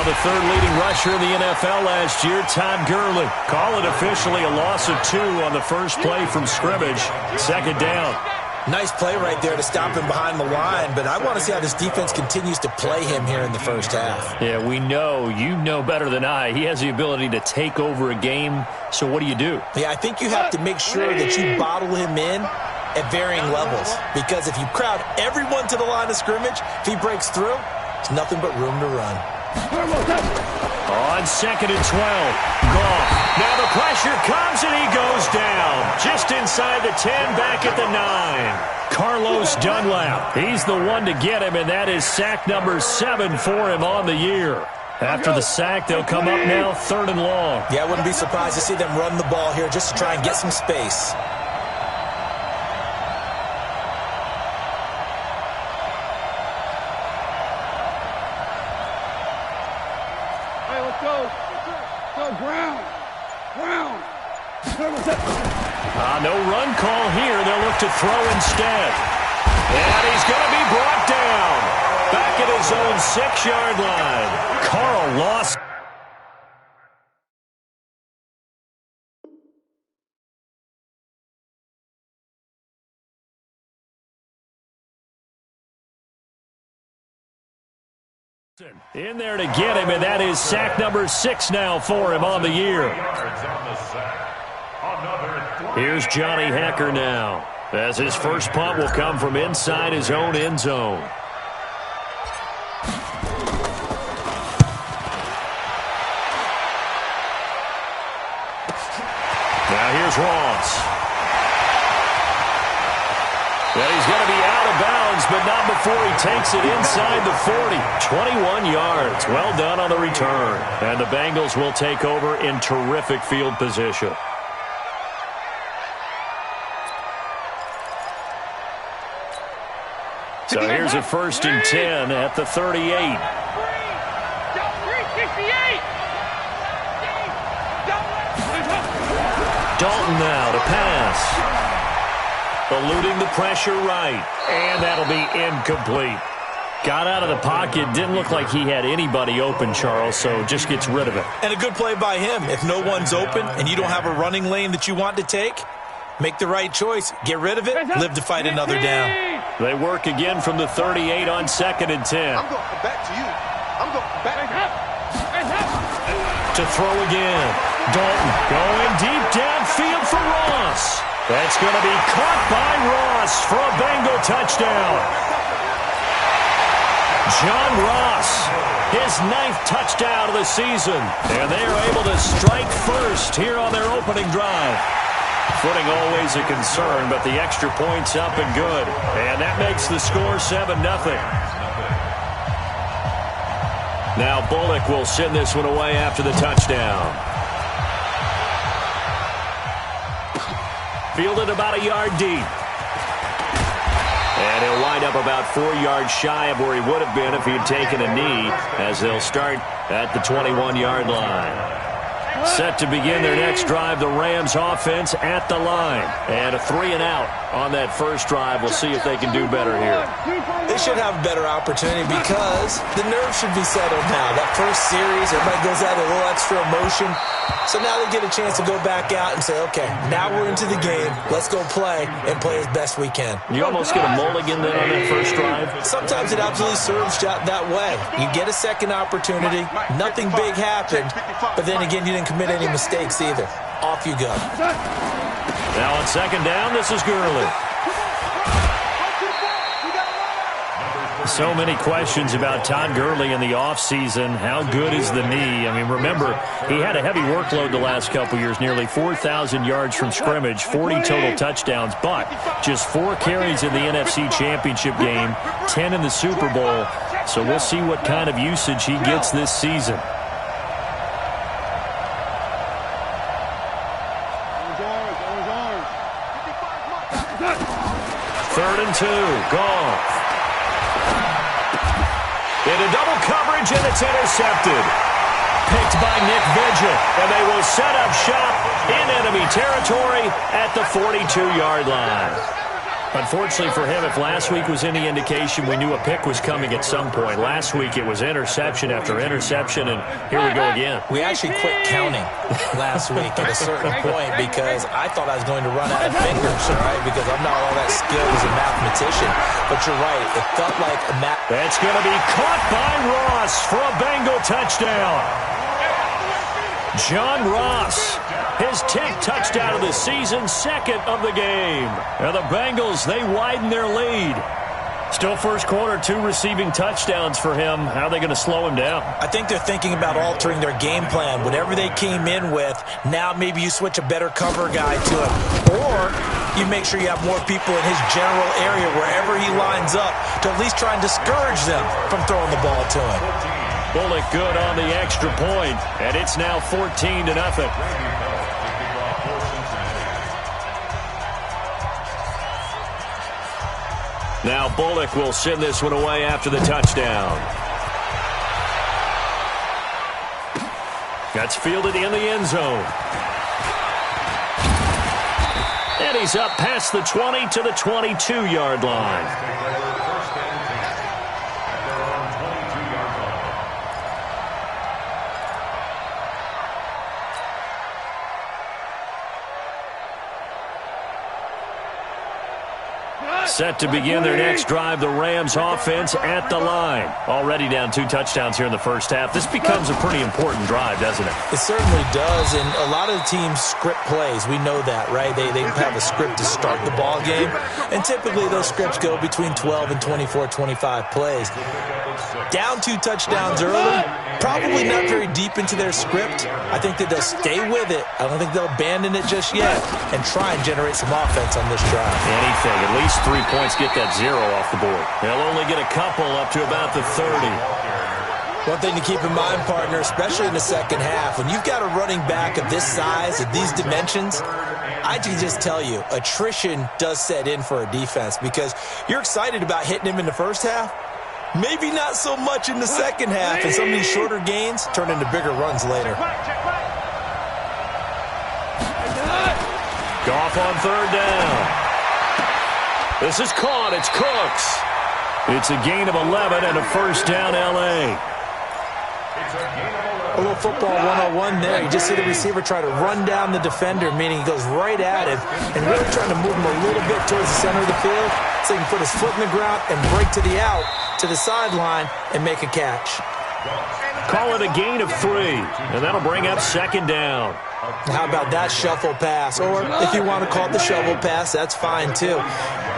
Now the third leading rusher in the NFL last year, Todd Gurley. Call it officially a loss of 2 on the first play from scrimmage. Second down. Nice play right there to stop him behind the line, but I want to see how this defense continues to play him here in the first half. Yeah, we know. You know better than I. He has the ability to take over a game, so what do you do? Yeah, I think you have to make sure that you bottle him in at varying levels, because if you crowd everyone to the line of scrimmage, if he breaks through, it's nothing but room to run. On second and 12, Goff. Now the pressure comes and he goes down. Just inside the 10, back at the 9. Carlos Dunlap. He's the one to get him, and that is sack number 7 for him on the year. After the sack, they'll come up now 3rd and long. Yeah, I wouldn't be surprised to see them run the ball here just to try and get some space. No run call here. They'll look to throw instead. And he's going to be brought down. Back at his own 6-yard line. Carl Lawson. In there to get him, and that is sack number 6 now for him on the year. Here's Johnny Hecker now, as his first punt will come from inside his own end zone. Now here's Ross. And he's going to be out of bounds, but not before he takes it inside the 40. 21 yards. Well done on the return. And the Bengals will take over in terrific field position. So here's a 1st and 10 at the 38. Dalton now to pass. Eluding the pressure right. And that'll be incomplete. Got out of the pocket. Didn't look like he had anybody open, Charles, so just gets rid of it. And a good play by him. If no one's open and you don't have a running lane that you want to take, make the right choice. Get rid of it. Live to fight another down. They work again from the 38 on 2nd and 10. I'm going back to you. I'm going back. To throw again. Dalton going deep downfield for Ross. That's going to be caught by Ross for a Bengal touchdown. John Ross, his 9th touchdown of the season. And they are able to strike first here on their opening drive. Footing always a concern, but the extra point's up and good. And that makes the score 7-0. Now Bullock will send this one away after the touchdown. Fielded about a yard deep. And he'll wind up about 4 yards shy of where he would have been if he had taken a knee, as they'll start at the 21-yard line. Set to begin their next drive, the Rams offense at the line. And a 3-and-out on that first drive. We'll see if they can do better here. They should have a better opportunity because the nerves should be settled now. That first series, everybody goes out with a little extra emotion. So now they get a chance to go back out and say, okay, now we're into the game. Let's go play and play as best we can. You almost get a mulligan then on that first drive? Sometimes it absolutely serves that way. You get a second opportunity. Nothing big happened. But then again, you didn't commit any mistakes either. Off you go. Now on 2nd down, this is Gurley. So many questions about Todd Gurley in the offseason. How good is the knee? I mean, remember, he had a heavy workload the last couple years, nearly 4,000 yards from scrimmage, 40 total touchdowns, but just 4 carries in the NFC Championship game, 10 in the Super Bowl. So we'll see what kind of usage he gets this season. 3rd and 2, Goff. Into double coverage, and it's intercepted. Picked by Nick Vigil, and they will set up shop in enemy territory at the 42-yard line. Unfortunately for him, if last week was any indication, we knew a pick was coming at some point. Last week it was interception after interception, and here we go again. We actually quit counting last week at a certain point because I thought I was going to run out of fingers, all right, because I'm not all that skilled as a mathematician. But you're right. It felt like a That's going to be caught by Ross for a Bengal touchdown. John Ross, his 10th touchdown of the season, second of the game. Now the Bengals, they widen their lead. Still first quarter, 2 receiving touchdowns for him. How are they going to slow him down? I think they're thinking about altering their game plan. Whatever they came in with, now maybe you switch a better cover guy to him. Or you make sure you have more people in his general area wherever he lines up to at least try and discourage them from throwing the ball to him. Bullock good on the extra point, and it's now 14-0. Now Bullock will send this one away after the touchdown. That's fielded in the end zone. And he's up past the 20 to the 22-yard line. Set to begin their next drive, the Rams offense at the line. Already down 2 touchdowns here in the first half. This becomes a pretty important drive, doesn't it? It certainly does, and a lot of the teams script plays. We know that, right? They have a script to start the ball game, and typically those scripts go between 12 and 24, 25 plays. Down 2 touchdowns early, probably not very deep into their script. I think that they'll stay with it. I don't think they'll abandon it just yet and try and generate some offense on this drive. Anything, at least 3 points, get that 0 off the board. They'll only get a couple up to about the 30. One thing to keep in mind, partner, especially in the second half, when you've got a running back of this size, of these dimensions, I can just tell you, attrition does set in for a defense because you're excited about hitting him in the first half. Maybe not so much in the second half, and some of these shorter gains turn into bigger runs later. Goff on 3rd down. This is caught. It's Cooks. It's a gain of 11 and a first down, L.A. A little football 101 there. You just see the receiver try to run down the defender, meaning he goes right at him and really trying to move him a little bit towards the center of the field so he can put his foot in the ground and break to the out, to the sideline, and make a catch. Call it a gain of 3, and that'll bring up 2nd down. How about that shuffle pass? Or if you want to call it the shovel pass, that's fine too.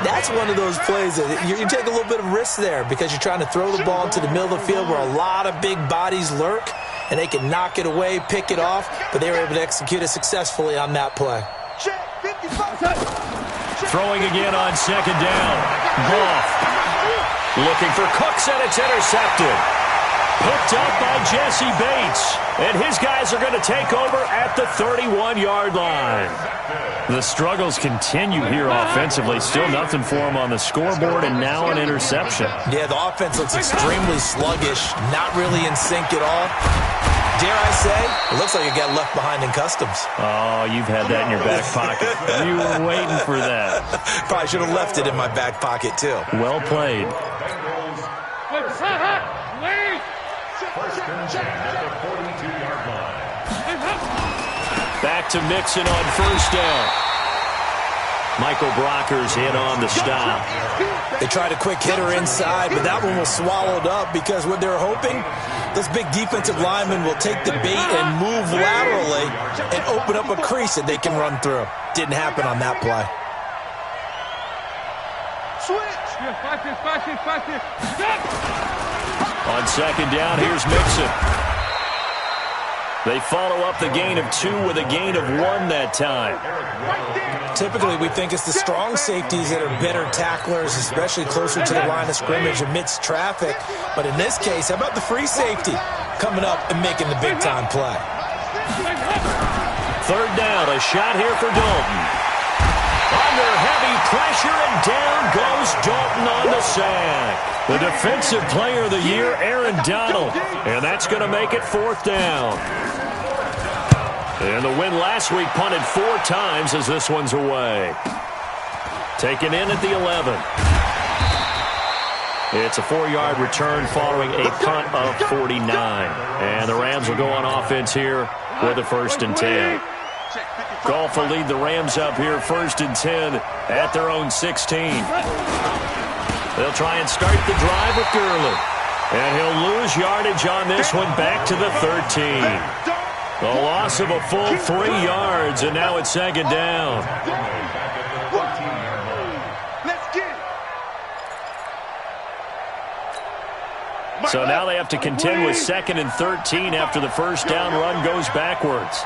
That's one of those plays that you take a little bit of risk there because you're trying to throw the ball to the middle of the field where a lot of big bodies lurk, and they can knock it away, pick it off, but they were able to execute it successfully on that play. Throwing again on 2nd down. Goff looking for Cooks, and it's intercepted. Picked up by Jesse Bates. And his guys are going to take over at the 31-yard line. The struggles continue here offensively. Still nothing for him on the scoreboard, and now an interception. Yeah, the offense looks extremely sluggish, not really in sync at all. Dare I say, it looks like it got left behind in customs. Oh, you've had that in your back pocket. You were waiting for that. Probably should have left it in my back pocket, too. Well played. Back to Mixon on 1st down. Michael Brocker's in on the stop. They tried a quick hitter inside, but that one was swallowed up because what they're hoping, those big defensive linemen will take the bait and move laterally and open up a crease that they can run through. Didn't happen on that play. On 2nd down, here's Mixon. They follow up the gain of 2 with a gain of 1 that time. Typically, we think it's the strong safeties that are better tacklers, especially closer to the line of scrimmage amidst traffic. But in this case, how about the free safety coming up and making the big-time play? 3rd down, a shot here for Dalton. Under heavy pressure, and down goes Dalton on the sack. The defensive player of the year, Aaron Donald. And that's going to make it 4th down. And the win last week punted 4 times as this one's away. Taken in at the 11. It's a 4-yard return following a punt of 49. And the Rams will go on offense here with a 1st and 10. Goff will lead the Rams up here 1st and 10 at their own 16. They'll try and start the drive with Gurley. And he'll lose yardage on this one back to the 13. A loss of a full 3 yards, and now it's 2nd down. So now they have to contend with 2nd and 13 after the 1st down run goes backwards.